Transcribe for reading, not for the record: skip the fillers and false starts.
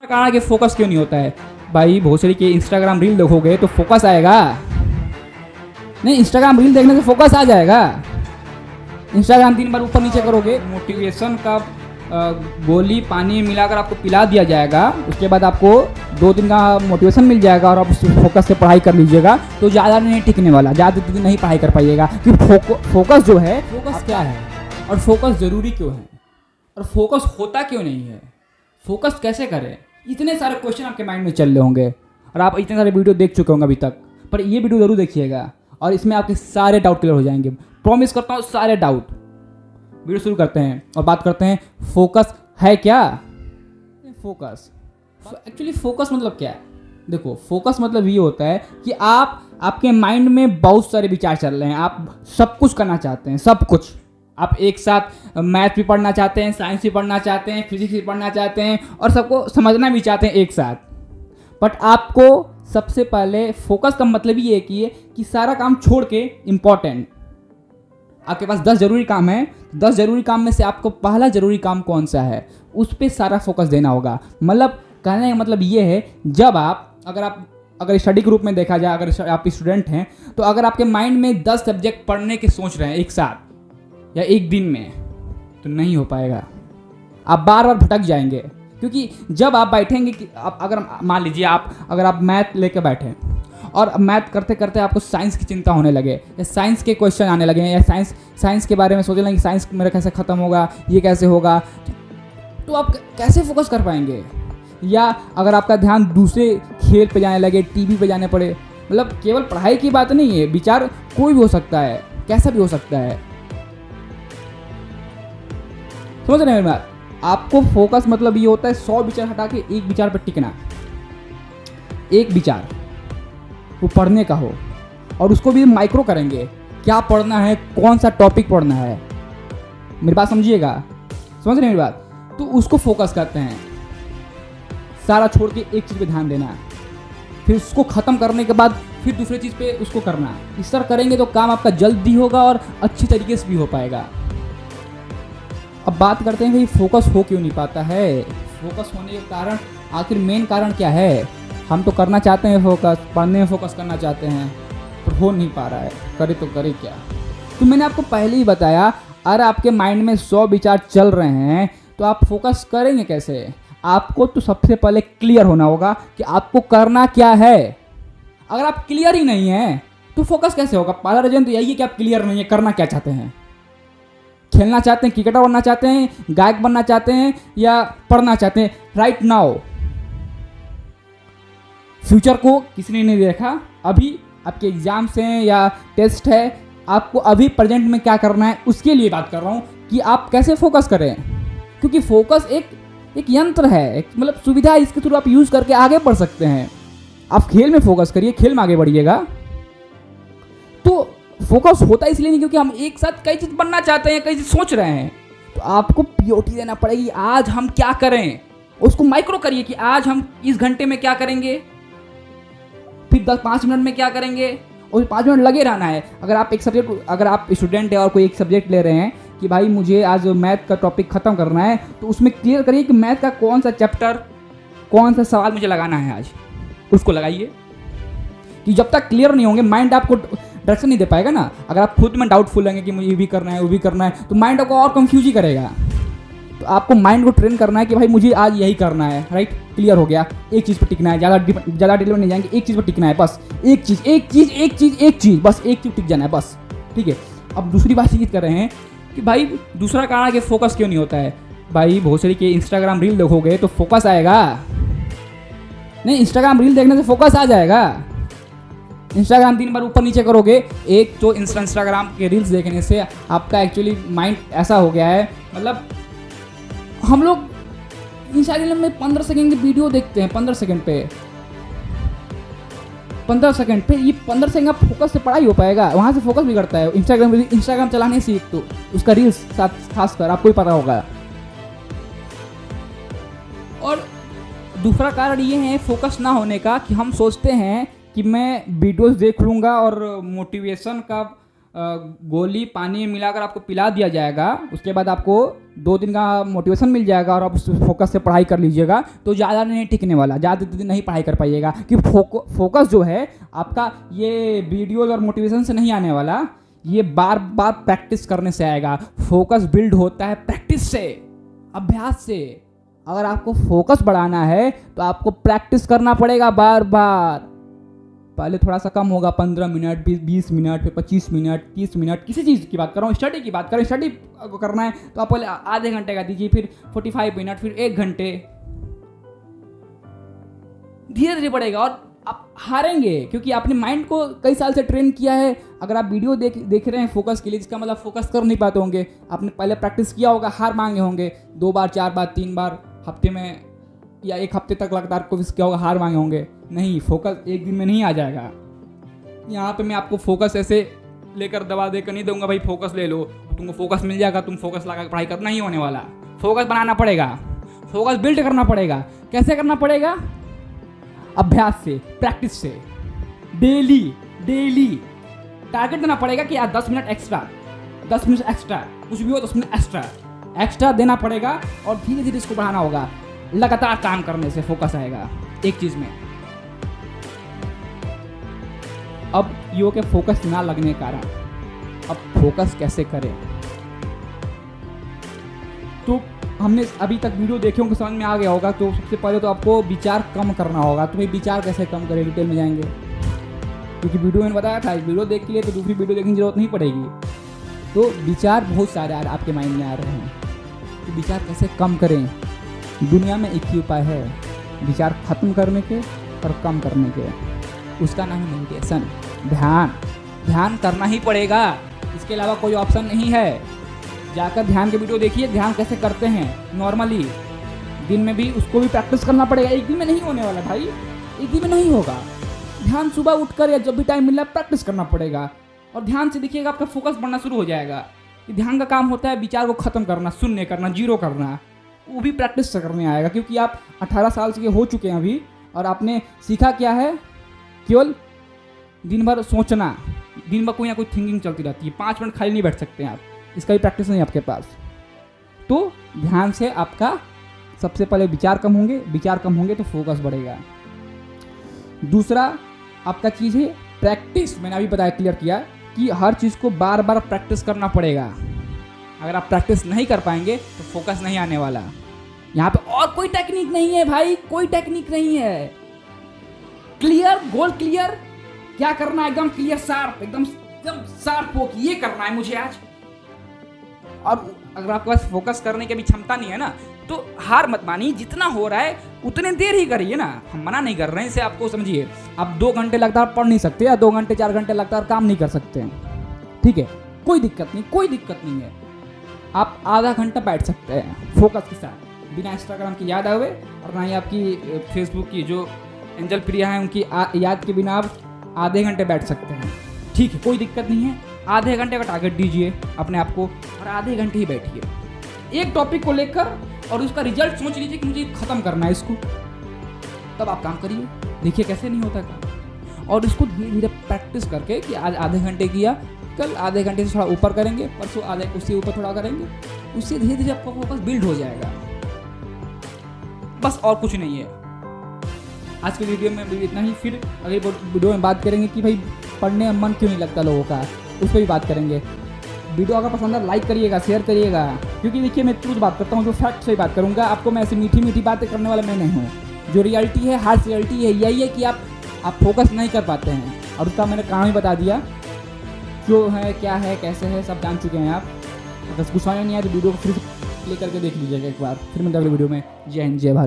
कारण कि फोकस क्यों नहीं होता है भाई। भोसड़ी के इंस्टाग्राम रील देखोगे तो फोकस आएगा नहीं। इंस्टाग्राम रील देखने से फोकस आ जाएगा। इंस्टाग्राम 3 बार ऊपर नीचे करोगे, मोटिवेशन का गोली पानी मिलाकर आपको पिला दिया जाएगा। उसके बाद आपको 2 दिन का मोटिवेशन मिल जाएगा और आप उस फोकस से पढ़ाई कर लीजिएगा तो ज़्यादा नहीं टिकने वाला, ज़्यादा दिन नहीं पढ़ाई कर पाइएगा। क्योंकि फोकस जो है, फोकस क्या है और फोकस ज़रूरी क्यों है और फोकस होता क्यों नहीं है, फोकस कैसे करें, इतने सारे क्वेश्चन आपके माइंड में चल रहे होंगे और आप इतने सारे वीडियो देख चुके होंगे अभी तक। पर ये वीडियो ज़रूर देखिएगा और इसमें आपके सारे डाउट क्लियर हो जाएंगे। प्रॉमिस करता हूँ सारे डाउट। वीडियो शुरू करते हैं और बात करते हैं फोकस है क्या। फोकस एक्चुअली फोकस मतलब क्या है। देखो, फोकस मतलब ये होता है कि आपके माइंड में बहुत सारे विचार चल रहे हैं, आप सब कुछ करना चाहते हैं, सब कुछ। आप एक साथ मैथ भी पढ़ना चाहते हैं, साइंस भी पढ़ना चाहते हैं, फिजिक्स भी पढ़ना चाहते हैं और सबको समझना भी चाहते हैं एक साथ। बट आपको सबसे पहले फोकस का मतलब ये है कि सारा काम छोड़ के इम्पॉर्टेंट, आपके पास 10 जरूरी काम है, 10 जरूरी काम में से आपको पहला जरूरी काम कौन सा है उस पर सारा फोकस देना होगा। मतलब कहने का मतलब ये है, जब अगर स्टडी के रूप में देखा जाए, अगर आप स्टूडेंट हैं तो अगर आपके माइंड में 10 सब्जेक्ट पढ़ने के सोच रहे हैं एक साथ या एक दिन में, तो नहीं हो पाएगा। आप बार बार भटक जाएंगे। क्योंकि जब आप बैठेंगे कि अगर मान लीजिए अगर आप मैथ लेके बैठे और मैथ करते करते आपको साइंस की चिंता होने लगे या साइंस के क्वेश्चन आने लगे या साइंस के बारे में सोचने लगे कि साइंस मेरा कैसे ख़त्म होगा, ये कैसे होगा, तो आप कैसे फोकस कर पाएंगे। या अगर आपका ध्यान दूसरे खेल पे जाने लगे, टीवी पे जाने पड़े, मतलब केवल पढ़ाई की बात नहीं है, विचार कोई भी हो सकता है, कैसा भी हो सकता है। समझ रहे हैं मेरी बात। आपको फोकस मतलब ये होता है 100 विचार हटा के एक विचार पर टिकना। एक विचार वो पढ़ने का हो और उसको भी माइक्रो करेंगे, क्या पढ़ना है, कौन सा टॉपिक पढ़ना है, मेरी बात समझिएगा, समझ रहे हैं मेरी बात। तो उसको फोकस करते हैं, सारा छोड़ के एक चीज़ पे ध्यान देना, फिर उसको ख़त्म करने के बाद फिर दूसरी चीज़ पे उसको करना। इस तरह करेंगे तो काम आपका जल्दी होगा और अच्छी तरीके से भी हो पाएगा। अब बात करते हैं कि फोकस हो क्यों नहीं पाता है, फोकस होने के कारण आखिर मेन कारण क्या है। हम तो करना चाहते हैं फोकस, पढ़ने में फोकस करना चाहते हैं, पर हो नहीं पा रहा है, करे तो करे क्या। तो मैंने आपको पहले ही बताया, अगर आपके माइंड में 100 विचार चल रहे हैं तो आप फोकस करेंगे कैसे। आपको तो सबसे पहले क्लियर होना होगा कि आपको करना क्या है। अगर आप क्लियर ही नहीं हैं तो फोकस कैसे होगा। पहला रीजन तो यही है कि आप क्लियर नहीं है, करना क्या चाहते हैं। खेलना चाहते हैं, क्रिकेटर बनना चाहते हैं, गायक बनना चाहते हैं या पढ़ना चाहते हैं। राइट नाउ फ्यूचर को किसी ने नहीं देखा, अभी आपके एग्जाम्स हैं या टेस्ट है, आपको अभी प्रेजेंट में क्या करना है उसके लिए बात कर रहा हूँ कि आप कैसे फोकस करें। क्योंकि फोकस एक यंत्र है, एक मतलब सुविधा है, इसके थ्रू आप यूज़ करके आगे बढ़ सकते हैं। आप खेल में फोकस करिए, खेल में आगे बढ़िएगा। तो फोकस होता इसलिए नहीं क्योंकि हम एक साथ कई चीज़ बनना चाहते हैं, कई चीज़ सोच रहे हैं, तो आपको पीओटी देना पड़ेगी। आज हम क्या करें उसको माइक्रो करिए कि आज हम इस घंटे में क्या करेंगे, फिर 5 मिनट में क्या करेंगे, और 5 मिनट लगे रहना है। अगर आप स्टूडेंट है और कोई एक सब्जेक्ट ले रहे हैं कि भाई मुझे आज मैथ का टॉपिक ख़त्म करना है, तो उसमें क्लियर करिए कि मैथ का कौन सा चैप्टर, कौन सा सवाल मुझे लगाना है आज, उसको लगाइए। कि जब तक क्लियर नहीं होंगे माइंड आपको डायरेक्शन नहीं दे पाएगा ना। अगर आप खुद में डाउटफुल रहेंगे कि मुझे ये भी करना है वो भी करना है, तो माइंड आपको और कंफ्यूज ही करेगा। तो आपको माइंड को ट्रेन करना है कि भाई मुझे आज यही करना है। राइट, क्लियर हो गया, एक चीज़ पर टिकना है, ज़्यादा डिटेल में नहीं जाएंगे, एक चीज़ पर टिकना है बस। एक चीज़ बस, एक चीज़ टिक जाना है बस, ठीक है। अब दूसरी बात ये कर रहे हैं कि भाई दूसरा कारण कि फोकस क्यों नहीं होता है भाई। भोसड़ी के इंस्टाग्राम रील देखोगे तो फोकस आएगा नहीं। इंस्टाग्राम रील देखने से फोकस आ जाएगा। इंस्टाग्राम 3 बार ऊपर नीचे करोगे, एक तो इंस्टाग्राम के रील्स देखने से आपका एक्चुअली माइंड ऐसा हो गया है, मतलब हम लोग इंस्टाग्राम में 15 सेकंड की वीडियो देखते हैं, 15 सेकंड पे ये 15 सेकंड आप फोकस से पढ़ाई हो पाएगा, वहाँ से फोकस भी करता है। इंस्टाग्राम चलाने से एक तो उसका रील्स खासकर आपको ही पता होगा। और दूसरा कारण ये है फोकस ना होने का कि हम सोचते हैं कि मैं वीडियोस देख लूँगा और मोटिवेशन का गोली पानी में मिलाकर आपको पिला दिया जाएगा। उसके बाद आपको 2 दिन का मोटिवेशन मिल जाएगा और आप उस फोकस से पढ़ाई कर लीजिएगा तो ज़्यादा नहीं टिकने वाला, ज़्यादा दिन नहीं पढ़ाई कर पाइएगा। कि फोकस जो है आपका ये वीडियोज़ और मोटिवेशन से नहीं आने वाला, ये बार बार प्रैक्टिस करने से आएगा। फोकस बिल्ड होता है प्रैक्टिस से, अभ्यास से। अगर आपको फोकस बढ़ाना है तो आपको प्रैक्टिस करना पड़ेगा बार बार। पहले थोड़ा सा कम होगा, 15 मिनट, 20 मिनट, फिर 25 मिनट, 30 मिनट, किसी चीज़ की बात कर रहा हूँ, स्टडी की बात कर रहा हूँ। स्टडी करना है तो आप पहले आधे घंटे का दीजिए, फिर 45 मिनट, फिर 1 घंटे, धीरे धीरे बढ़ेगा और आप हारेंगे क्योंकि आपने माइंड को कई साल से ट्रेन किया है। अगर आप वीडियो देख रहे हैं फोकस के लिए, जिसका मतलब फोकस कर नहीं पाते होंगे, आपने पहले प्रैक्टिस किया होगा, हार मांगे होंगे 2 बार, 4 बार, 3 बार, हफ्ते में या 1 हफ्ते तक लगातार कोशिश किया होगा, हार मांगे होंगे। नहीं, फोकस एक दिन में नहीं आ जाएगा। यहाँ पे मैं आपको फोकस ऐसे लेकर दबा देकर नहीं दूंगा, भाई फोकस ले लो, तुमको फोकस मिल जाएगा, तुम फोकस लगा के पढ़ाई करना ही होने वाला। फोकस बनाना पड़ेगा, फोकस बिल्ड करना पड़ेगा। कैसे करना पड़ेगा? अभ्यास से, प्रैक्टिस से, डेली टारगेट देना पड़ेगा कि आज 10 मिनट एक्स्ट्रा, 10 मिनट एक्स्ट्रा, कुछ भी हो 10 मिनट एक्स्ट्रा देना पड़ेगा और धीरे धीरे इसको बढ़ाना होगा। लगातार काम करने से फोकस आएगा एक चीज में। अब यो के फोकस ना लगने के कारण अब फोकस कैसे करें, तो हमने अभी तक वीडियो देखे होंगे, समझ में आ गया होगा। तो सबसे पहले तो आपको विचार कम करना होगा। तो भाई विचार कैसे कम करें, डिटेल में जाएंगे, क्योंकि वीडियो मैंने बताया था, वीडियो देख के लिए तो दूसरी वीडियो देखने की जरूरत नहीं पड़ेगी। तो विचार बहुत सारे आपके माइंड में आ रहे हैं, तो विचार कैसे कम करें? दुनिया में एक ही उपाय है विचार खत्म करने के और कम करने के, उसका नाम है मेडिटेशन, ध्यान करना ही पड़ेगा, इसके अलावा कोई ऑप्शन नहीं है। जाकर ध्यान के वीडियो देखिए, ध्यान कैसे करते हैं नॉर्मली, दिन में भी उसको भी प्रैक्टिस करना पड़ेगा। एक दिन में नहीं होने वाला भाई, एक दिन में नहीं होगा। ध्यान सुबह उठकर या जब भी टाइम मिला प्रैक्टिस करना पड़ेगा और ध्यान से देखिएगा आपका फोकस बढ़ना शुरू हो जाएगा। कि ध्यान का काम होता है विचार को खत्म करना, शून्य करना, जीरो करना, वो भी प्रैक्टिस से करने आएगा। क्योंकि आप 18 साल के हो चुके हैं अभी और आपने सीखा क्या है? केवल दिन भर सोचना, दिन भर कोई ना कोई थिंकिंग चलती रहती है, 5 मिनट खाली नहीं बैठ सकते हैं आप, इसका भी प्रैक्टिस नहीं आपके पास। तो ध्यान से आपका सबसे पहले विचार कम होंगे तो फोकस बढ़ेगा। दूसरा आपका चीज़ है प्रैक्टिस। मैंने अभी बताया, क्लियर किया कि हर चीज़ को बार बार प्रैक्टिस करना पड़ेगा। अगर आप प्रैक्टिस नहीं कर पाएंगे तो फोकस नहीं आने वाला। यहाँ पे और कोई टेक्निक नहीं है भाई, कोई टेक्निक नहीं है। क्लियर, गोल क्लियर, क्या करना है एकदम क्लियर, शार्प, एकदम शार्प हो कि ये करना है मुझे आज। और अगर आपके पास फोकस करने की भी क्षमता नहीं है ना, तो हार मत मानिए, जितना हो रहा है उतने देर ही करिए ना। हम मना नहीं कर रहे हैं, इसे आपको समझिए। आप 2 घंटे लगातार पढ़ नहीं सकते या 2 घंटे 4 घंटे लगातार काम नहीं कर सकते हैं, ठीक है, कोई दिक्कत नहीं है। आप आधा घंटा बैठ सकते हैं फोकस के साथ, बिना इंस्टाग्राम की याद आवे और ना ही आपकी फेसबुक की जो एंजल प्रिया है उनकी याद के बिना आप आधे घंटे बैठ सकते हैं, ठीक है, कोई दिक्कत नहीं है। आधे घंटे का टारगेट दीजिए अपने आप को और आधे घंटे ही बैठिए एक टॉपिक को लेकर और उसका रिजल्ट सोच लीजिए कि मुझे खत्म करना है इसको, तब आप काम करिए, देखिए कैसे नहीं होता काम। और इसको धीरे धीरे प्रैक्टिस करके कि आज आधे घंटे किया, कल आधे घंटे से थोड़ा ऊपर करेंगे, परसों आधे उससे ऊपर थोड़ा करेंगे, उससे धीरे धीरे आपका फोकस बिल्ड हो जाएगा। बस और कुछ नहीं है। आज के वीडियो में भी इतना ही। फिर अगली वीडियो में बात करेंगे कि भाई पढ़ने में मन क्यों नहीं लगता लोगों का, उस पर भी बात करेंगे। वीडियो अगर पसंद है लाइक करिएगा, शेयर करिएगा, क्योंकि देखिए मैं ट्रूथ बात करता हूँ, जो फैक्ट से ही बात करूँगा। आपको मैं ऐसी मीठी बातें करने वाला मैं नहीं हूँ। जो रियलिटी है, हार्ड रियलिटी है, यही है कि आप फोकस नहीं कर पाते हैं और उसका मैंने काम ही बता दिया, क्यों है, क्या है, कैसे है, सब जान चुके हैं आप। बस गुस्सा नहीं आया तो वीडियो को फिर प्ले करके देख लीजिएगा एक बार। फिर मिलते हैं अगले वीडियो में। जय हिंद, जय भारत।